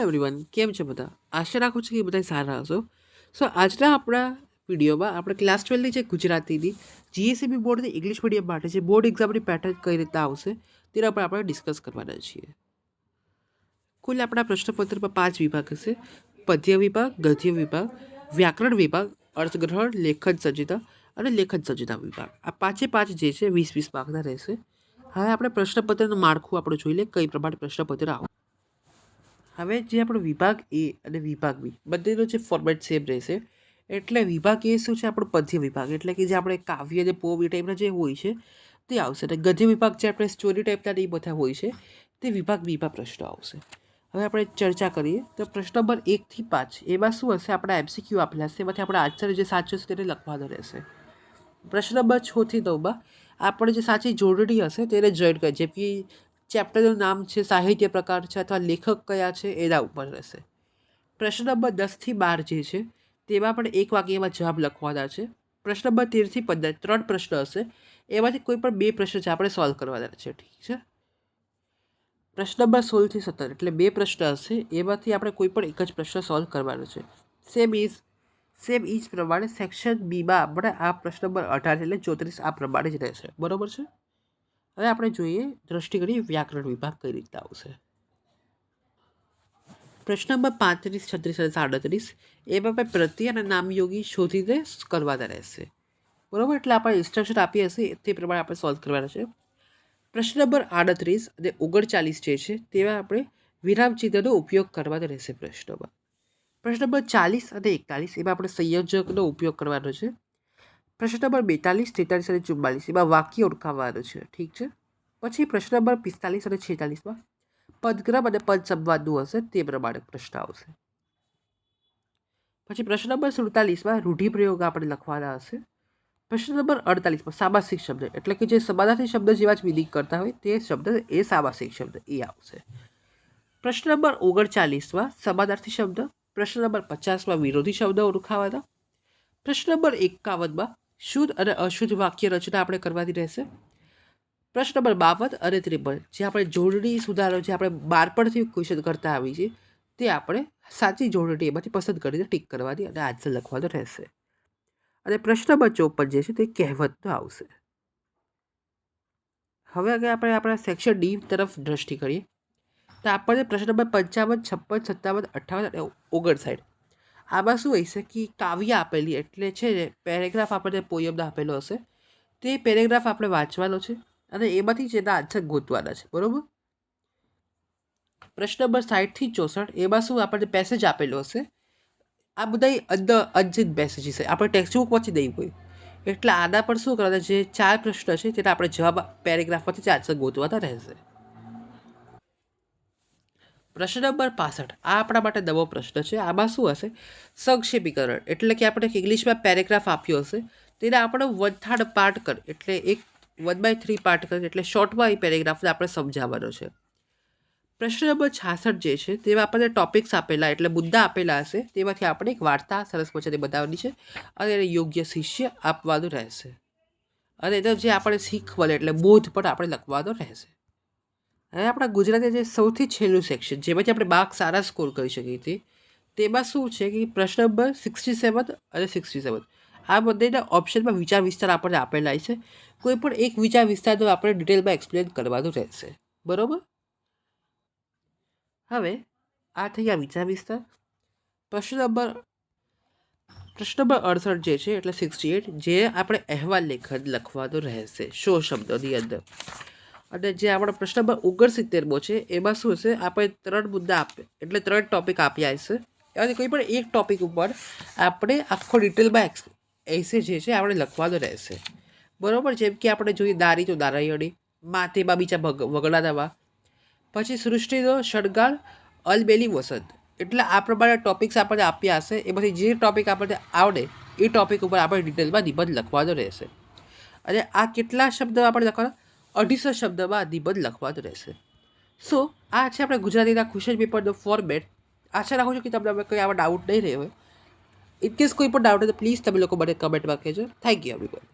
Everyone, કેમ છે બધા? આશા રાખું છું કે બધા સારા હશો. આજના આપણા વિડીયોમાં આપણે ક્લાસ 12ની જે ગુજરાતીની જીએસઈબી બોર્ડની ઇંગ્લિશ મીડિયમ માટે જે બોર્ડ એક્ઝામની પેટર્ન કઈ રીતે આવશે તેના પર આપણે ડિસ્કસ કરવાના છીએ. કુલ આપણા પ્રશ્નપત્રમાં 5 વિભાગ હશે: પદ્ય વિભાગ, ગદ્ય વિભાગ, વ્યાકરણ વિભાગ, અર્થગ્રહણ, લેખન સજ્જતા અને લેખન સજ્જતા વિભાગ. આ 5 જે છે 20-20 માર્કના રહેશે. હવે આપણે પ્રશ્નપત્રનું માળખું આપણે જોઈ લે કઈ પ્રમાણે પ્રશ્નપત્ર આવે. હવે જે આપણો વિભાગ એ અને વિભાગ બી બંનેનો જે ફોર્મેટ સેમ રહેશે. એટલે વિભાગ એ શું છે? આપણો પદ્ય વિભાગ, એટલે કે જે આપણે કાવ્ય અને પોમ એ ટાઈપના જે હોય છે તે આવશે. અને ગદ્ય વિભાગ જે આપણે સ્ટોરી ટાઈપના એ બધા હોય છે તે વિભાગ બીમાં પ્રશ્નો આવશે. હવે આપણે ચર્ચા કરીએ તો પ્રશ્ન નંબર 1 થી 5 એમાં શું હશે? આપણા MCQ આપેલા હશે, એમાંથી આપણા આન્સર જે સાચો છે તેને લખવાનો રહેશે. પ્રશ્ન નંબર 6 થી 9માં આપણે જે સાચી જોડણી હશે તેને જોઈન કરી, જેમ કે ચેપ્ટરનું નામ છે, સાહિત્ય પ્રકાર છે અથવા લેખક કયા છે એના ઉપર રહેશે. પ્રશ્ન નંબર 10 થી 12 જે છે તેમાં પણ એક વાક્યમાં જવાબ લખવાના છે. પ્રશ્ન નંબર 13 થી 15 3 પ્રશ્ન હશે, એમાંથી કોઈ પણ 2 પ્રશ્ન છે આપણે સોલ્વ કરવાના છે. ઠીક છે. પ્રશ્ન નંબર 16 થી 17 એટલે 2 પ્રશ્ન હશે, એમાંથી આપણે કોઈ પણ એક જ પ્રશ્ન સોલ્વ કરવાનો છે. સેમ ઇજ પ્રમાણે સેક્શન બીમાં આપણે આ પ્રશ્ન નંબર 18 એટલે 34 આ પ્રમાણે જ રહેશે. બરોબર છે. હવે આપણે જોઈએ દ્રષ્ટિ કરીએ વ્યાકરણ વિભાગ કઈ રીતે આવશે. પ્રશ્ન નંબર 35, 36 અને 37 એમાં આપણે પ્રત્યય અને નામયોગી શોધીને કરવાના રહેશે. બરોબર, એટલે આપણે ઇન્સ્ટ્રક્શન આપી હશે તે પ્રમાણે આપણે સોલ્વ કરવાના છે. પ્રશ્ન નંબર 38 અને 39 જે છે તેમાં આપણે વિરામચિહ્નનો ઉપયોગ કરવાનો રહેશે પ્રશ્નમાં. પ્રશ્ન નંબર 40 અને 41 એમાં આપણે સંયોજકનો ઉપયોગ કરવાનો છે. પ્રશ્ન નંબર 42, 43 અને 44 એમાં વાક્ય ઓળખાવવાનું છે. ઠીક છે. પછી પ્રશ્ન નંબર 45 અને 46માં પદક્રમ અને પદ સંવાદનું હશે, તે પ્રમાણે પ્રશ્ન આવશે. પછી પ્રશ્ન નંબર 47માં રૂઢિપ્રયોગ આપણે લખવાના હશે. પ્રશ્ન નંબર 48માં સામાસિક શબ્દ, એટલે કે જે સમાનાર્થી શબ્દ જેવા જ મિનિંગ કરતા હોય તે શબ્દ એ સામાસિક શબ્દ એ આવશે. પ્રશ્ન નંબર 39માં સમાનાર્થી શબ્દ. પ્રશ્ન નંબર 50માં વિરોધી શબ્દ ઓળખાવાના. પ્રશ્ન નંબર 51માં શુદ્ધ અને અશુદ્ધ વાક્ય રચના આપણે કરવાની રહેશે. પ્રશ્ન નંબર 52 અને 53 જે આપણે જોડણી સુધારો જે આપણે બાળપણથી ક્વેશ્ચન કરતા આવી છીએ તે આપણે સાચી જોડણી એમાંથી પસંદ કરીને ટીક કરવાની અને આન્સર લખવાનો રહેશે. અને પ્રશ્ન નંબર 54 જે છે તે કહેવતનો આવશે. હવે આગળ આપણે આપણા સેક્શન ડી તરફ દ્રષ્ટિ કરીએ તો આપણને પ્રશ્ન નંબર 55, 56, 57, 58 અને 59 આમાં શું હોય છે કે કાવ્ય આપેલી, એટલે છે ને પેરેગ્રાફ આપણને પોયમનો આપેલો હશે, તે પેરેગ્રાફ આપણે વાંચવાનો છે અને એમાંથી જ એના આન્સર ગોતવાના છે. બરોબર. પ્રશ્ન નંબર 60 થી 64 એમાં શું આપણને પેસેજ આપેલો હશે. આ બધા અનસિન પેસેજ છે, આપણે ટેક્સ્ટ બુકમાંથી નહીં હોય. એટલે આના પર શું કરવાના, જે 4 પ્રશ્ન છે તેના આપણે જવાબ પેરેગ્રાફમાંથી જ આન્સર ગોતવાના રહેશે. પ્રશ્ન નંબર 65 આ આપણા માટે નવો પ્રશ્ન છે. આમાં શું હશે? સંક્ષેપીકરણ, એટલે કે આપણે ઇંગ્લિશમાં પેરેગ્રાફ આપ્યો હશે તેને આપણે 1/3 પાર્ટ કર, એટલે 1/3 પાર્ટ કર, એટલે શોર્ટમાં એ પેરેગ્રાફને આપણે સમજાવવાનો છે. પ્રશ્ન નંબર 66 જે છે તેમાં આપણને ટોપિક્સ આપેલા, એટલે મુદ્દા આપેલા હશે, તેમાંથી આપણે એક વાર્તા સરસ મજાની બનાવવાની છે અને એને યોગ્ય શિષ્ય આપવાનું રહેશે. અને એનો જે આપણે શીખ મળે એટલે બોધ પણ આપણે લખવાનો રહેશે. હવે આપણા ગુજરાતી જે સૌથી છેલ્લું સેક્શન જેમાંથી આપણે માર્ક સારા સ્કોર કરી શકીએ છીએ તેમાં શું છે કે પ્રશ્ન નંબર 67 અને 67 આ બંનેના ઓપ્શનમાં વિચાર વિસ્તાર આપણને આપેલા છે. કોઈ પણ એક વિચાર વિસ્તારનો આપણે ડિટેલમાં એક્સપ્લેન કરવાનું રહેશે. બરોબર. હવે આ થઈ ગયા વિચાર વિસ્તાર. પ્રશ્ન નંબર 68 જે છે એટલે 68 જે આપણે અહેવાલ લેખન લખવાનો રહેશે 100 શબ્દોની અંદર. અને જે આપણો પ્રશ્ન નંબર 69 છે એમાં શું હશે? આપણે 3 મુદ્દા એટલે 3 ટોપિક આપ્યા હશે, એમાંથી કોઈ પણ એક ટોપિક ઉપર આપણે આખો ડિટેલમાં એસે જે છે આપણે લખવાનો રહેશે. બરોબર. જેમ કે આપણે જોઈએ દારી તો નારાયણી, માથેમાં બીજા વગડા દવા, પછી સૃષ્ટિનો શણગાર, અલબેલી વસંત. એટલે આ પ્રમાણે ટોપિક્સ આપણને આપ્યા હશે, એમાંથી જે ટોપિક આપણને આવડે એ ટોપિક ઉપર આપણે ડિટેલમાં નિબંધ લખવાનો રહેશે. અને આ કેટલા શબ્દ આપણે લખવાના? 250 શબ્દમાં નિબંધ લખવાનો રહેશે. આ છે આપણે ગુજરાતીના ક્વેશ્ચન પેપરનો ફોર્મેટ. આશા રાખું છું કે તમને હવે કંઈ આવા ડાઉટ નહીં રહે હોય. ઇનકેસ કોઈ પણ ડાઉટ હોય તો પ્લીઝ તમે લોકો મને કમેન્ટમાં કહેજો. Thank you everyone.